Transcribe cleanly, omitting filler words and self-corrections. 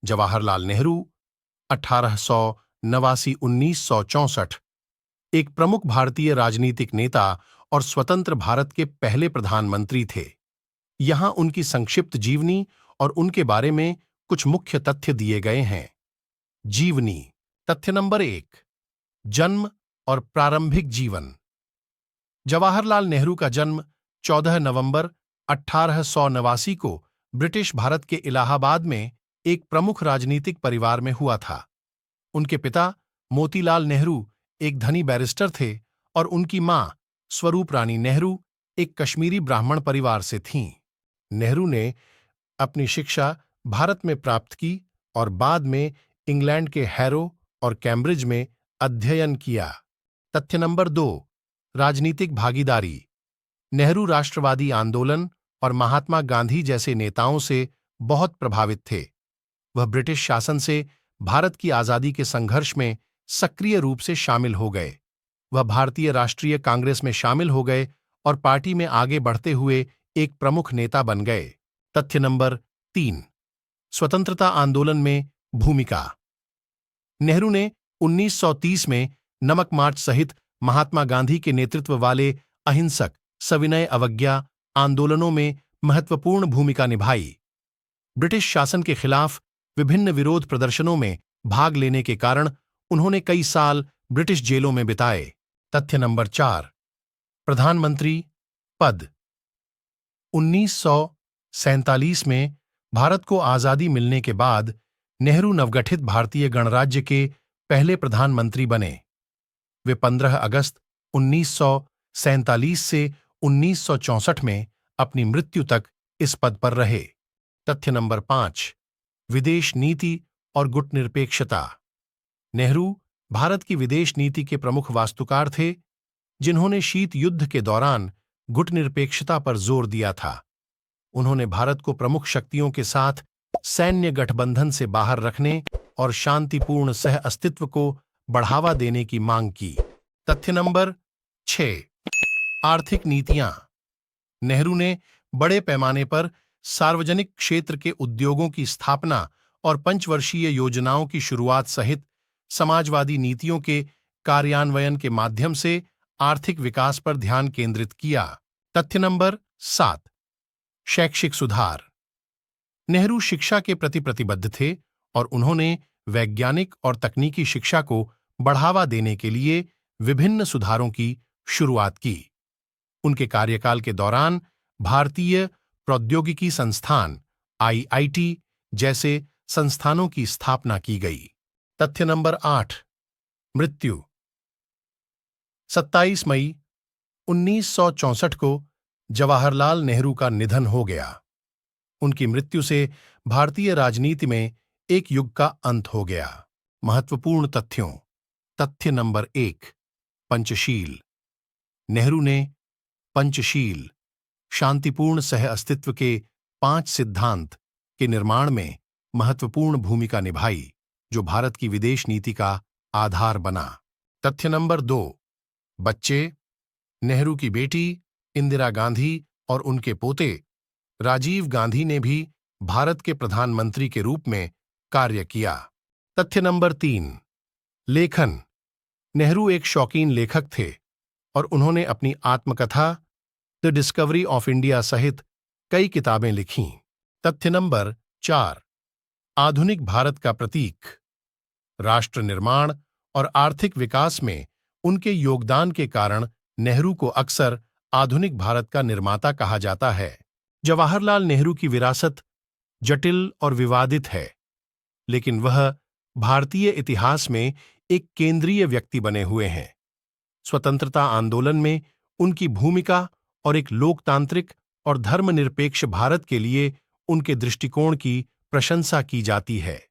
जवाहरलाल नेहरू 1889-1964 एक प्रमुख भारतीय राजनीतिक नेता और स्वतंत्र भारत के पहले प्रधानमंत्री थे। यहां उनकी संक्षिप्त जीवनी और उनके बारे में कुछ मुख्य तथ्य दिए गए हैं। जीवनी। तथ्य नंबर 1, जन्म और प्रारंभिक जीवन। जवाहरलाल नेहरू का जन्म 14 नवंबर 1889 को ब्रिटिश भारत के इलाहाबाद में एक प्रमुख राजनीतिक परिवार में हुआ था। उनके पिता मोतीलाल नेहरू एक धनी बैरिस्टर थे और उनकी मां स्वरूप रानी नेहरू एक कश्मीरी ब्राह्मण परिवार से थीं। नेहरू ने अपनी शिक्षा भारत में प्राप्त की और बाद में इंग्लैंड के हैरो और कैम्ब्रिज में अध्ययन किया। तथ्य नंबर 2, राजनीतिक भागीदारी। नेहरू राष्ट्रवादी आंदोलन और महात्मा गांधी जैसे नेताओं से बहुत प्रभावित थे। वह ब्रिटिश शासन से भारत की आजादी के संघर्ष में सक्रिय रूप से शामिल हो गए। वह भारतीय राष्ट्रीय कांग्रेस में शामिल हो गए और पार्टी में आगे बढ़ते हुए एक प्रमुख नेता बन गए। तथ्य नंबर 3, स्वतंत्रता आंदोलन में भूमिका। नेहरू ने 1930 में नमक मार्च सहित महात्मा गांधी के नेतृत्व वाले अहिंसक, सविनय अवज्ञा आंदोलनों में महत्वपूर्ण भूमिका निभाई। ब्रिटिश शासन के खिलाफ विभिन्न विरोध प्रदर्शनों में भाग लेने के कारण उन्होंने कई साल ब्रिटिश जेलों में बिताए। तथ्य नंबर 4, प्रधानमंत्री पद। 1947 में भारत को आजादी मिलने के बाद नेहरू नवगठित भारतीय गणराज्य के पहले प्रधानमंत्री बने। वे 15 अगस्त 1947 से 1964 में अपनी मृत्यु तक इस पद पर रहे। तथ्य नंबर 5, विदेश नीति और गुटनिरपेक्षता। नेहरू भारत की विदेश नीति के प्रमुख वास्तुकार थे, जिन्होंने शीत युद्ध के दौरान गुटनिरपेक्षता पर जोर दिया था। उन्होंने भारत को प्रमुख शक्तियों के साथ सैन्य गठबंधन से बाहर रखने और शांतिपूर्ण सह अस्तित्व को बढ़ावा देने की मांग की। तथ्य नंबर 6, आर्थिक नीतियां। नेहरू ने बड़े पैमाने पर सार्वजनिक क्षेत्र के उद्योगों की स्थापना और पंचवर्षीय योजनाओं की शुरुआत सहित समाजवादी नीतियों के कार्यान्वयन के माध्यम से आर्थिक विकास पर ध्यान केंद्रित किया। तथ्य नंबर 7, शैक्षिक सुधार। नेहरू शिक्षा के प्रति प्रतिबद्ध थे और उन्होंने वैज्ञानिक और तकनीकी शिक्षा को बढ़ावा देने के लिए विभिन्न सुधारों की शुरुआत की। उनके कार्यकाल के दौरान भारतीय प्रौद्योगिकी संस्थान (IIT) जैसे संस्थानों की स्थापना की गई। तथ्य नंबर 8, मृत्यु। 27 मई 1964 को जवाहरलाल नेहरू का निधन हो गया। उनकी मृत्यु से भारतीय राजनीति में एक युग का अंत हो गया। महत्वपूर्ण तथ्यों। तथ्य नंबर 1, पंचशील। नेहरू ने पंचशील, शांतिपूर्ण सह अस्तित्व के 5 सिद्धांत के निर्माण में महत्वपूर्ण भूमिका निभाई, जो भारत की विदेश नीति का आधार बना। तथ्य नंबर 2, बच्चे। नेहरू की बेटी इंदिरा गांधी और उनके पोते राजीव गांधी ने भी भारत के प्रधानमंत्री के रूप में कार्य किया। तथ्य नंबर 3, लेखन। नेहरू एक शौकीन लेखक थे और उन्होंने अपनी आत्मकथा द डिस्कवरी ऑफ इंडिया सहित कई किताबें लिखीं। तथ्य नंबर 4, आधुनिक भारत का प्रतीक। राष्ट्र निर्माण और आर्थिक विकास में उनके योगदान के कारण नेहरू को अक्सर आधुनिक भारत का निर्माता कहा जाता है। जवाहरलाल नेहरू की विरासत जटिल और विवादित है, लेकिन वह भारतीय इतिहास में एक केंद्रीय व्यक्ति बने हुए हैं। स्वतंत्रता आंदोलन में उनकी भूमिका और एक लोकतांत्रिक और धर्मनिरपेक्ष भारत के लिए उनके दृष्टिकोण की प्रशंसा की जाती है।